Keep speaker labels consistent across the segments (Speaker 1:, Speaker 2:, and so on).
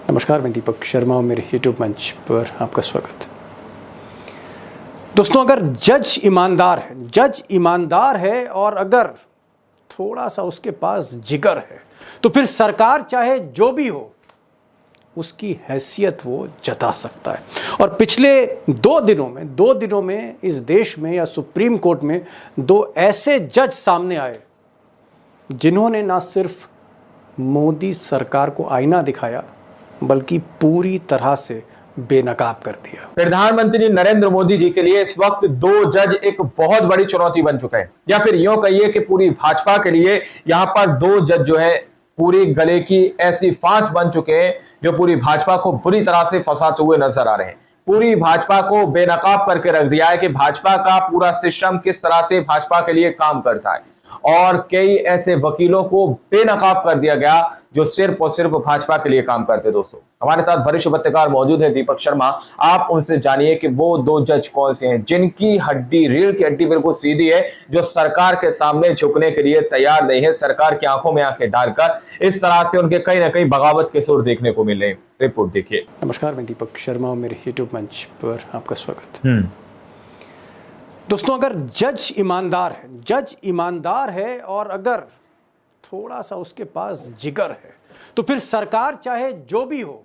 Speaker 1: नमस्कार, मैं दीपक शर्मा और मेरे यूट्यूब मंच पर आपका स्वागत। दोस्तों, अगर जज ईमानदार है और अगर थोड़ा सा उसके पास जिगर है तो फिर सरकार चाहे जो भी हो उसकी हैसियत वो जता सकता है। और पिछले दो दिनों में इस देश में या सुप्रीम कोर्ट में दो ऐसे जज सामने आए जिन्होंने ना सिर्फ मोदी सरकार को आईना दिखाया बल्कि पूरी तरह से बेनकाब कर दिया।
Speaker 2: प्रधानमंत्री नरेंद्र मोदी जी के लिए इस वक्त दो जज एक बहुत बड़ी चुनौती बन चुके हैं, या फिर यूं कहिए कि पूरी भाजपा के लिए यहां पर दो जज जो है पूरी गले की ऐसी फांस बन चुके हैं जो पूरी भाजपा को बुरी तरह से फंसाते हुए नजर आ रहे हैं। पूरी भाजपा को बेनकाब करके रख दिया है कि भाजपा का पूरा सिस्टम किस तरह से भाजपा के लिए काम करता है, और कई ऐसे वकीलों को बेनकाब कर दिया गया जो सिर्फ और सिर्फ भाजपा के लिए काम करते। दोस्तों, हमारे साथ वरिष्ठ पत्रकार मौजूद है दीपक शर्मा। आप उनसे जानिए कि वो दो जज कौन से हैं जिनकी हड्डी, रीढ़ की हड्डी बिल्कुल सीधी है, जो सरकार के सामने झुकने के लिए तैयार नहीं है, सरकार की आंखों में आंखें डालकर इस तरह से उनके कहीं ना कहीं बगावत के सुर देखने को मिले। रिपोर्ट देखिए।
Speaker 1: नमस्कार, मैं दीपक शर्मा और मेरे यूट्यूब मंच पर आपका स्वागत। दोस्तों, अगर जज ईमानदार है और अगर थोड़ा सा उसके पास जिगर है तो फिर सरकार चाहे जो भी हो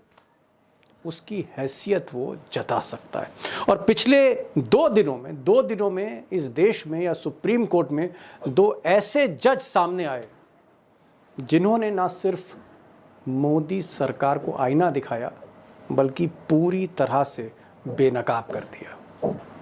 Speaker 1: उसकी हैसियत वो जता सकता है। और पिछले दो दिनों में इस देश में या सुप्रीम कोर्ट में दो ऐसे जज सामने आए जिन्होंने ना सिर्फ मोदी सरकार को आईना दिखाया बल्कि पूरी तरह से बेनकाब कर दिया।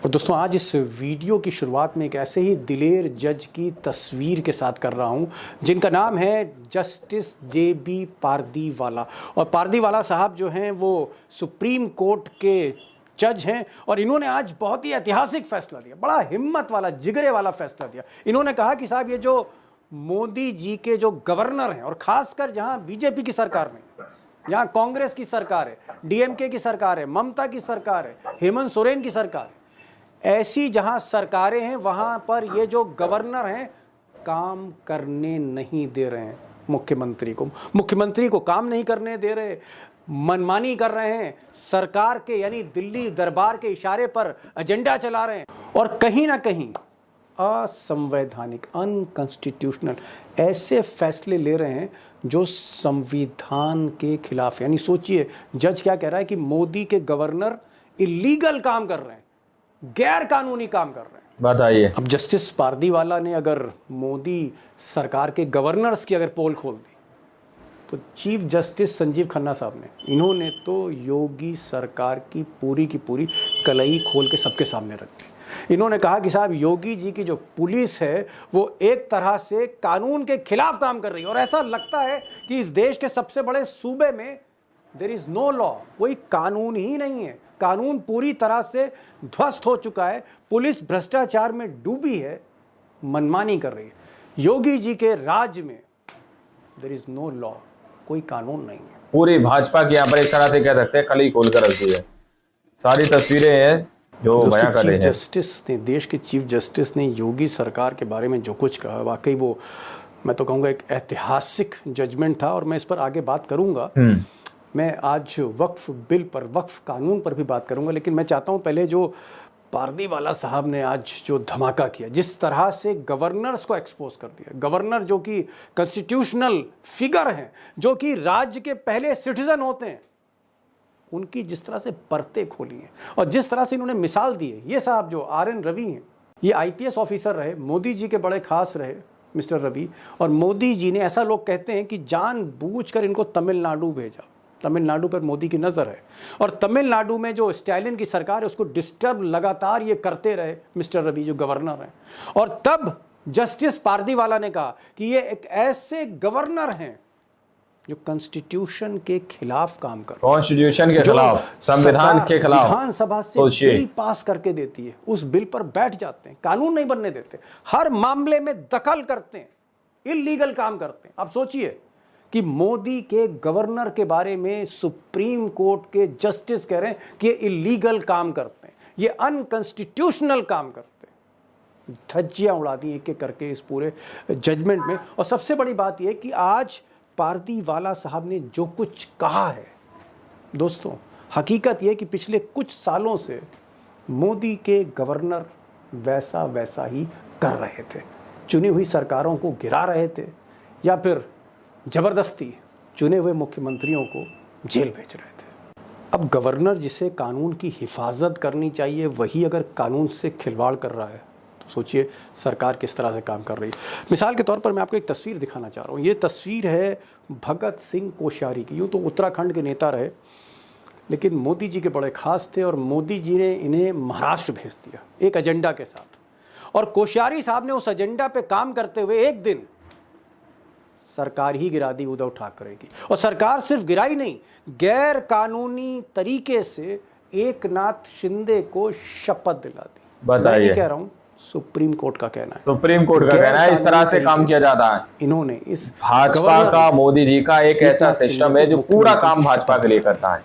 Speaker 1: और दोस्तों, आज इस वीडियो की शुरुआत में एक ऐसे ही दिलेर जज की तस्वीर के साथ कर रहा हूं जिनका नाम है जस्टिस JB पारदीवाला। और पारदीवाला साहब जो हैं वो सुप्रीम कोर्ट के जज हैं और इन्होंने आज बहुत ही ऐतिहासिक फैसला दिया, बड़ा हिम्मत वाला, जिगरे वाला फैसला दिया। इन्होंने कहा कि साहब, ये जो मोदी जी के जो गवर्नर हैं और खासकर जहां बीजेपी की सरकार में, जहां कांग्रेस की सरकार है, DMK की सरकार है, ममता की सरकार है, हेमंत सोरेन की सरकार है, ऐसी जहां सरकारें हैं वहां पर ये जो गवर्नर हैं काम करने नहीं दे रहे हैं। मुख्यमंत्री को काम नहीं करने दे रहे, मनमानी कर रहे हैं, सरकार के यानी दिल्ली दरबार के इशारे पर एजेंडा चला रहे हैं और कहीं ना कहीं असंवैधानिक, अनकॉन्स्टिट्यूशनल ऐसे फैसले ले रहे हैं जो संविधान के खिलाफ। यानी सोचिए, जज क्या कह रहा है कि मोदी के गवर्नर इलीगल काम कर रहे हैं, गैर कानूनी काम कर रहे हैं।
Speaker 2: बताइए।
Speaker 1: अब जस्टिस पारदीवाला ने अगर मोदी सरकार के गवर्नर्स की अगर पोल खोल दी तो चीफ जस्टिस संजीव खन्ना साहब ने, इन्होंने तो योगी सरकार की पूरी कलई खोल के सबके सामने रख दी। इन्होंने कहा कि साहब, योगी जी की जो पुलिस है वो एक तरह से कानून के खिलाफ काम कर रही है और ऐसा लगता है कि इस देश के सबसे बड़े सूबे में देयर इज नो लॉ, कोई कानून ही नहीं है। कानून पूरी तरह से ध्वस्त हो चुका है, पुलिस भ्रष्टाचार में डूबी है, मनमानी कर रही है। योगी जी के राज में देयर इज नो लॉ, कोई कानून नहीं है।
Speaker 2: पूरी भाजपा की यहाँ पर एक तरह से कह सकते हैं कली खोल कर रख दी है। सारी तस्वीरें हैं जो बयां कर रहे हैं।
Speaker 1: जस्टिस ने, देश के चीफ जस्टिस ने योगी सरकार के बारे में जो कुछ कहा, वाकई वो, मैं तो कहूँगा, एक ऐतिहासिक जजमेंट था और मैं इस पर आगे बात करूँगा। मैं आज वक्फ बिल पर, वक्फ कानून पर भी बात करूंगा, लेकिन मैं चाहता हूं पहले जो पारदीवाला साहब ने आज जो धमाका किया, जिस तरह से गवर्नर्स को एक्सपोज कर दिया, गवर्नर जो कि कॉन्स्टिट्यूशनल फिगर हैं, जो कि राज्य के पहले सिटीजन होते हैं, उनकी जिस तरह से परतें खोली हैं और जिस तरह से इन्होंने मिसाल दी है। ये साहब जो RN रवि हैं, ये IPS ऑफिसर रहे, मोदी जी के बड़े खास रहे मिस्टर रवि, और मोदी जी ने, ऐसा लोग कहते हैं कि जानबूझकर इनको तमिलनाडु भेजा। तमिलनाडु पर मोदी की नज़र है और तमिलनाडु में जो स्टालिन की सरकार है उसको डिस्टर्ब लगातार ये करते रहे मिस्टर रवि जो गवर्नर हैं। और तब जस्टिस पारदीवाला ने कहा कि ये एक ऐसे गवर्नर हैं जो कॉन्स्टिट्यूशन के खिलाफ काम कर,
Speaker 2: कॉन्स्टिट्यूशन के खिलाफ, संविधान के खिलाफ
Speaker 1: विधानसभा से बिल पास करके देती है, उस बिल पर बैठ जाते हैं, कानून नहीं बनने देते, हर मामले में दखल करते हैं, इलीगल काम करते हैं। अब सोचिए कि मोदी के गवर्नर के बारे में सुप्रीम कोर्ट के जस्टिस कह रहे हैं कि ये इलीगल काम करते हैं, ये अनकॉन्स्टिट्यूशनल काम करते हैं। धज्जियां उड़ा दी एक एक करके इस पूरे जजमेंट में। और सबसे बड़ी बात यह कि आज पारदीवाला साहब ने जो कुछ कहा है दोस्तों, हकीकत यह कि पिछले कुछ सालों से मोदी के गवर्नर वैसा ही कर रहे थे, चुनी हुई सरकारों को गिरा रहे थे या फिर जबरदस्ती चुने हुए मुख्यमंत्रियों को जेल भेज रहे थे। अब गवर्नर जिसे कानून की हिफाजत करनी चाहिए वही अगर कानून से खिलवाड़ कर रहा है तो सोचिए सरकार किस तरह से काम कर रही है। मिसाल के तौर पर मैं आपको एक तस्वीर दिखाना चाह रहा हूँ। ये तस्वीर है भगत सिंह कोश्यारी की। यूँ तो उत्तराखंड के नेता रहे, लेकिन मोदी जी के बड़े खास थे और मोदी जी ने इन्हें महाराष्ट्र भेज दिया एक एजेंडा के साथ। और कोश्यारी साहब ने उस एजेंडा पे काम करते हुए एक दिन सरकार ही गिरा दी उद्धव ठाकरे की। और सरकार सिर्फ गिराई नहीं, गैर कानूनी तरीके से एकनाथ शिंदे को शपथ दिला दी। मैं नहीं कह रहा हूं, सुप्रीम कोर्ट का कहना है।
Speaker 2: सुप्रीम कोर्ट का कहना है इस तरह से काम किया जाता है।
Speaker 1: इन्होंने इस
Speaker 2: भाजपा का, मोदी जी का एक ऐसा सिस्टम है जो पूरा काम भाजपा के लिए करता है।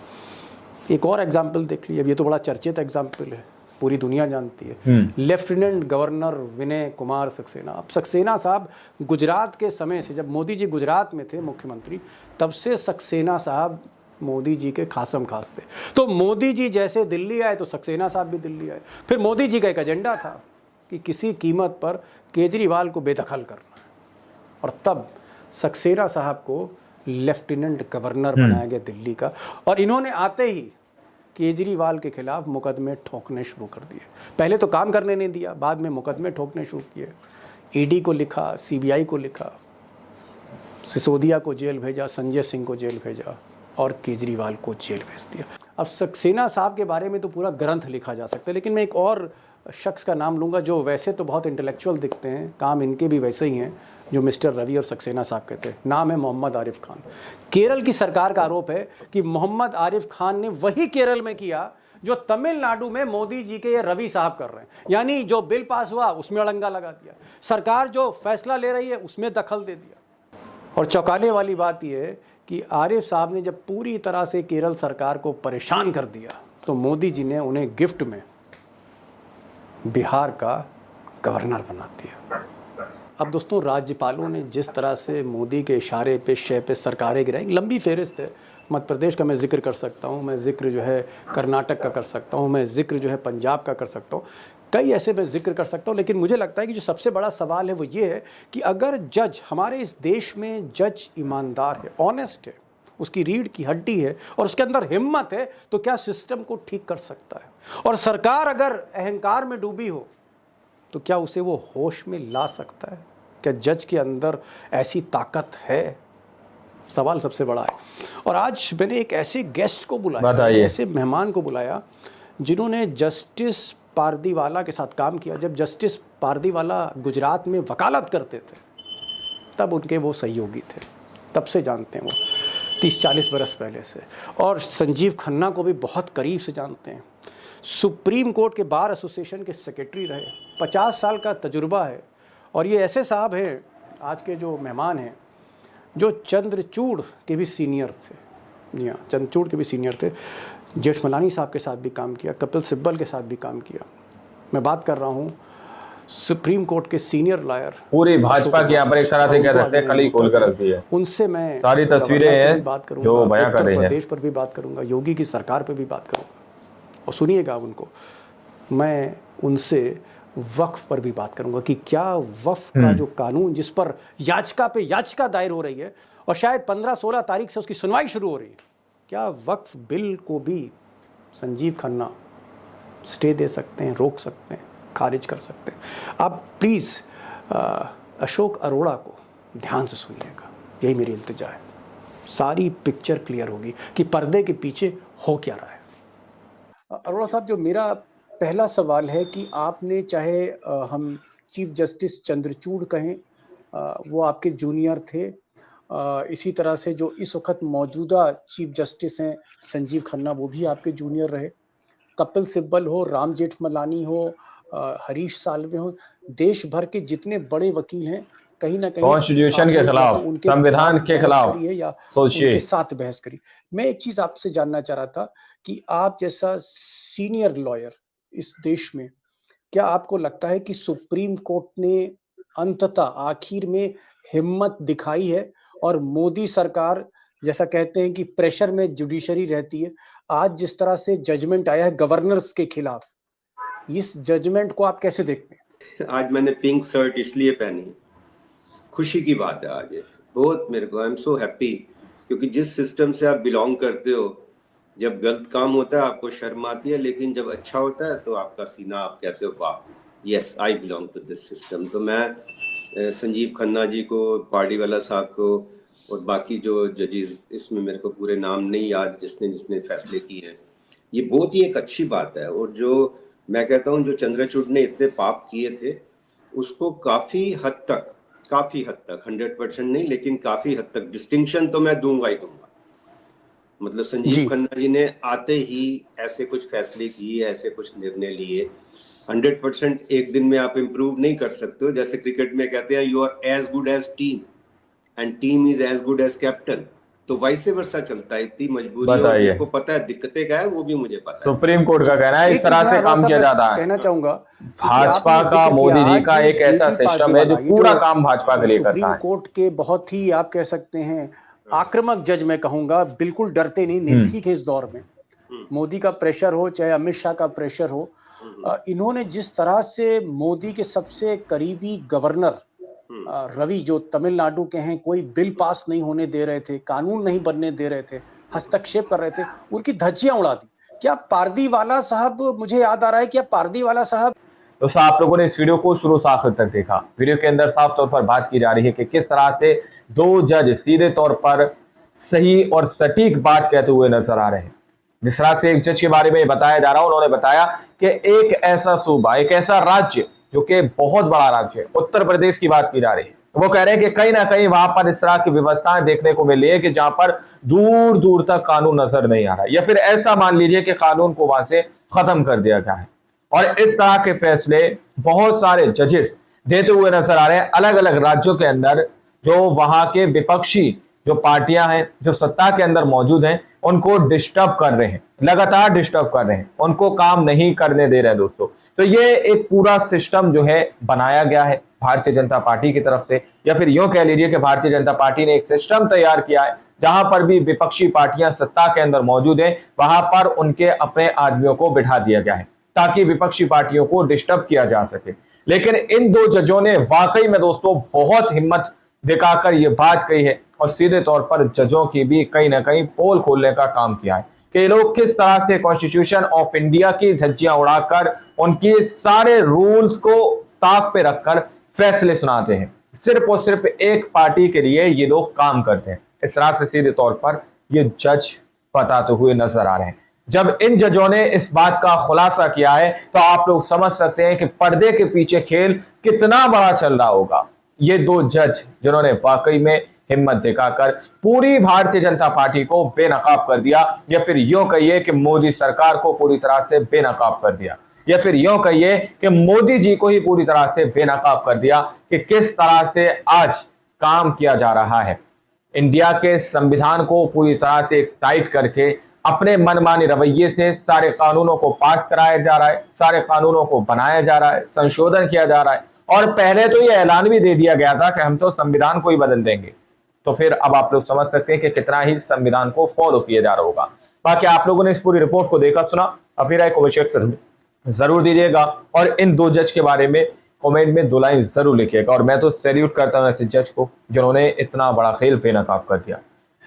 Speaker 1: एक और एग्जाम्पल देख लीजिए, ये तो बड़ा चर्चित एग्जाम्पल है, पूरी दुनिया जानती है। Lieutenant governor Vinay Kumar Saxena. अब सक्सेना साहब गुजरात के समय से, जब मोदी जी गुजरात में थे मुख्यमंत्री, तब से सक्सेना साहब मोदी जी के खासम खास थे। तो मोदी जी जैसे दिल्ली आए तो सक्सेना साहब भी दिल्ली आए। फिर मोदी जी का एक एजेंडा था कि किसी कीमत पर केजरीवाल को बेदखल करना है, और तब सक्सेना साहब को लेफ्टिनेंट गवर्नर बनाया गया दिल्ली का। और इन्होंने आते ही केजरीवाल के खिलाफ मुकदमे ठोकने शुरू कर दिए। पहले तो काम करने नहीं दिया, बाद में मुकदमे ठोकने शुरू किए। ईडी को लिखा, सीबीआई को लिखा, सिसोदिया को जेल भेजा, संजय सिंह को जेल भेजा और केजरीवाल को जेल भेज दिया। अब सक्सेना साहब के बारे में तो पूरा ग्रंथ लिखा जा सकता है, लेकिन मैं एक और शख्स का नाम लूँगा जो वैसे तो बहुत इंटेलेक्चुअल दिखते हैं, काम इनके भी वैसे ही हैं जो मिस्टर रवि और सक्सेना साहब कहते हैं। नाम है मोहम्मद आरिफ खान। केरल की सरकार का आरोप है कि मोहम्मद आरिफ खान ने वही केरल में किया जो तमिलनाडु में मोदी जी के ये रवि साहब कर रहे हैं। यानी जो बिल पास हुआ उसमें अड़ंगा लगा दिया, सरकार जो फैसला ले रही है उसमें दखल दे दिया। और चौंकाने वाली बात यह है कि आरिफ साहब ने जब पूरी तरह से केरल सरकार को परेशान कर दिया तो मोदी जी ने उन्हें गिफ्ट में बिहार का गवर्नर बना दिया। अब दोस्तों, राज्यपालों ने जिस तरह से मोदी के इशारे पे शय पे सरकारें गिराई, लंबी फहरिस्त है। मध्य प्रदेश का मैं जिक्र कर सकता हूँ, मैं जिक्र जो है कर्नाटक का कर सकता हूँ, मैं जिक्र जो है पंजाब का कर सकता हूँ, कई ऐसे मैं जिक्र कर सकता हूँ। लेकिन मुझे लगता है कि जो सबसे बड़ा सवाल है वो ये है कि अगर जज, हमारे इस देश में जज ईमानदार है, ऑनेस्ट है, उसकी रीढ़ की हड्डी है और उसके अंदर हिम्मत है, तो क्या सिस्टम को ठीक कर सकता है? और सरकार अगर अहंकार में डूबी हो तो क्या उसे वो होश में ला सकता है? क्या जज के अंदर ऐसी ताकत है? सवाल सबसे बड़ा है। और आज मैंने एक ऐसे गेस्ट को बुलाया, ऐसे मेहमान को बुलाया जिन्होंने जस्टिस पारदीवाला के साथ काम किया। जब जस्टिस पारदीवाला गुजरात में वकालत करते थे तब उनके वो सहयोगी थे, तब से जानते हैं वो 30-40 बरस पहले से। और संजीव खन्ना को भी बहुत करीब से जानते हैं। सुप्रीम कोर्ट के बार एसोसिएशन के सेक्रेटरी रहे, 50 साल का तजुर्बा है। और ये ऐसे साहब हैं, आज के जो मेहमान हैं, जो चंद्रचूड़ के भी सीनियर थे। जी हाँ, चंद्रचूड़ के भी सीनियर थे। जेठमलानी साहब के साथ भी काम किया, कपिल सिब्बल के साथ भी काम किया। मैं बात कर रहा हूँ सुप्रीम कोर्ट के सीनियर लॉयर,
Speaker 2: पूरी भाजपा की यहाँ पर एक तरह से कह सकते हैं कली खोल कर रख दी है।
Speaker 1: उनसे मैं
Speaker 2: सारी तस्वीरें हैं
Speaker 1: बात करूँगा,
Speaker 2: जो बयां कर रही हैं।
Speaker 1: उत्तर प्रदेश पर भी बात करूँगा, योगी की सरकार पर भी बात करूँगा। और सुनिएगा उनको, मैं उनसे वक्फ पर भी बात करूँगा कि क्या वक्फ का जो कानून, जिस पर याचिका पे याचिका दायर हो रही है और शायद 15-16 तारीख से उसकी सुनवाई शुरू हो रही है, क्या वक्फ बिल को भी संजीव खन्ना स्टे दे सकते हैं, रोक सकते हैं, खारिज कर सकते हैं? आप प्लीज़ अशोक अरोड़ा को ध्यान से सुनिएगा, यही मेरी इल्तिजा है। सारी पिक्चर क्लियर होगी कि पर्दे के पीछे हो क्या रहा है। अरोड़ा साहब, जो मेरा पहला सवाल है कि आपने, चाहे हम चीफ जस्टिस चंद्रचूड़ कहें, वो आपके जूनियर थे, इसी तरह से जो इस वक्त मौजूदा चीफ जस्टिस हैं संजीव खन्ना, वो भी आपके जूनियर रहे। कपिल सिब्बल हो, राम जेठमलानी हो, हरीश साल्वे हो, देश भर के जितने बड़े वकील हैं, कहीं ना कहीं
Speaker 2: कॉन्स्टिट्यूशन के खिलाफ, संविधान के खिलाफ
Speaker 1: या उनके साथ बहस करी। मैं एक चीज आपसे जानना चाह रहा था कि आप जैसा सीनियर लॉयर इस देश में, क्या आपको लगता है कि सुप्रीम कोर्ट ने अंततः आखिर में हिम्मत दिखाई है और मोदी सरकार जैसा कहते हैं कि प्रेशर में जुडिशरी रहती है, आज जिस तरह से जजमेंट आया है गवर्नर्स के खिलाफ, इस जजमेंट को आप कैसे देखते हैं?
Speaker 3: आज मैंने पिंक शर्ट इसलिए पहनी, खुशी की बात है आज, बहुत मेरे को, आई एम सो हैप्पी, क्योंकि जिस सिस्टम से आप बिलोंग करते हो, जब गलत काम होता है आपको शर्म आती है, लेकिन जब अच्छा होता है तो आपका सीना, आप कहते हो वाह, yes I belong to this system. तो मैं संजीव खन्ना जी को, पार्टीवाला साहब को और बाकी जो जजेस, इसमें मेरे को पूरे नाम नहीं याद, जिसने जिसने फैसले किए हैं, ये बहुत ही एक अच्छी बात है। और जो मैं कहता हूँ जो चंद्रचूड़ ने इतने पाप किए थे, उसको काफ़ी हद तक 100% नहीं, लेकिन काफ़ी हद तक डिस्टिंक्शन तो मैं दूंगा ही दूंगा। मतलब संजीव खन्ना जी ने आते ही ऐसे कुछ फैसले किए, ऐसे कुछ निर्णय लिए। 100% एक दिन में आप इम्प्रूव नहीं कर सकते हो। जैसे क्रिकेट में कहते हैं you are as good as team and team is as good as captain, तो वैसे वर्षा चलता है। इतनी मजबूरी को पता है, दिक्कतें क्या है वो भी मुझे पता है।
Speaker 2: सुप्रीम कोर्ट का कहना है इस तरह से काम किया जाता है।
Speaker 1: कहना चाहूंगा
Speaker 2: भाजपा का, मोदी जी का एक ऐसा सिस्टम है जो पूरा काम भाजपा के लिए करता है।
Speaker 1: सुप्रीम कोर्ट के बहुत ही, आप कह सकते हैं, आक्रामक जज, मैं कहूंगा, बिल्कुल डरते नहीं, निर्भीक है इस दौर में। मोदी का प्रेशर हो चाहे अमित शाह का प्रेशर हो, इन्होंने जिस तरह से मोदी के सबसे करीबी गवर्नर रवि, जो तमिलनाडु के हैं, कोई बिल पास नहीं होने दे रहे थे, कानून नहीं बनने दे रहे थे, हस्तक्षेप कर रहे थे, उनकी धज्जियां उड़ा दी। क्या पारदीवाला साहब, मुझे याद आ रहा है, क्या पारदीवाला साहब।
Speaker 2: दोस्तों, आप लोगों ने इस वीडियो को शुरू से आखिर तक देखा। वीडियो के अंदर साफ तौर पर बात की जा रही है कि किस तरह से दो जज सीधे तौर पर सही और सटीक बात कहते हुए नजर आ रहे हैं। जिस तरह से एक जज के बारे में बताया जा रहा है, उन्होंने बताया कि एक ऐसा सूबा, एक ऐसा राज्य जो कि बहुत बड़ा राज्य है, उत्तर प्रदेश की बात की जा रही है, वो कह रहे हैं कि कहीं ना कहीं वहां पर इस तरह की व्यवस्थाएं देखने को मिल रही है कि जहां पर दूर दूर तक कानून नजर नहीं आ रहा है, या फिर ऐसा मान लीजिए कि कानून को वहां से खत्म कर दिया गया है। और इस तरह के फैसले बहुत सारे जजेस देते हुए नजर आ रहे हैं अलग अलग राज्यों के अंदर। जो वहां के विपक्षी जो पार्टियां हैं, जो सत्ता के अंदर मौजूद हैं, उनको डिस्टर्ब कर रहे हैं, लगातार डिस्टर्ब कर रहे हैं, उनको काम नहीं करने दे रहे हैं। दोस्तों, तो ये एक पूरा सिस्टम जो है बनाया गया है भारतीय जनता पार्टी की तरफ से, या फिर यूं कह लीजिए कि भारतीय जनता पार्टी ने एक सिस्टम तैयार किया है जहां पर भी विपक्षी पार्टियां सत्ता के अंदर मौजूद हैं, वहां पर उनके अपने आदमियों को बिठा दिया गया है ताकि विपक्षी पार्टियों को डिस्टर्ब किया जा सके। लेकिन इन दो जजों ने वाकई में दोस्तों बहुत हिम्मत दिखाकर यह बात कही है और सीधे तौर पर जजों की भी कहीं ना कहीं पोल खोलने का काम किया है कि ये लोग किस तरह से कॉन्स्टिट्यूशन ऑफ इंडिया की धज्जियां उड़ाकर उनके सारे रूल्स को ताक पे रखकर फैसले सुनाते हैं। सिर्फ और सिर्फ एक पार्टी के लिए ये लोग काम करते हैं। इस तरह से सीधे तौर पर ये जज बताते हुए नजर आ रहे हैं। जब इन जजों ने इस बात का खुलासा किया है तो आप लोग समझ सकते हैं कि पर्दे के पीछे खेल कितना बड़ा चल रहा होगा। ये दो जज जिन्होंने वाकई में हिम्मत दिखाकर पूरी भारतीय जनता पार्टी को बेनकाब कर दिया, या फिर यूं कहिए कि मोदी सरकार को पूरी तरह से बेनकाब कर दिया, या फिर यूं कहिए कि मोदी जी को ही पूरी तरह से बेनकाब कर दिया कि किस तरह से आज काम किया जा रहा है। इंडिया के संविधान को पूरी तरह से एक साइड करके अपने मनमानी रवैये से सारे कानूनों को पास कराया जा रहा है, सारे कानूनों को बनाया जा रहा है, संशोधन किया जा रहा है। और पहले तो यह ऐलान भी दे दिया गया था कि हम तो संविधान को ही बदल देंगे। तो फिर अब आप लोग समझ सकते हैं कि कितना ही संविधान को फॉलो किया जा रहा होगा। बाकी आप लोगों ने इस पूरी रिपोर्ट को देखा, सुना, अपनी राय को जरूर दीजिएगा और इन दो जज के बारे में कमेंट में 2 लाइन जरूर लिखिएगा। और मैं तो सैल्यूट करता हूं ऐसे जज को जिन्होंने इतना बड़ा खेल बेनकाब कर दिया।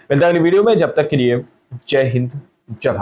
Speaker 2: मिलता है अगली वीडियो में, जब तक के लिए जय हिंद, जय भारत।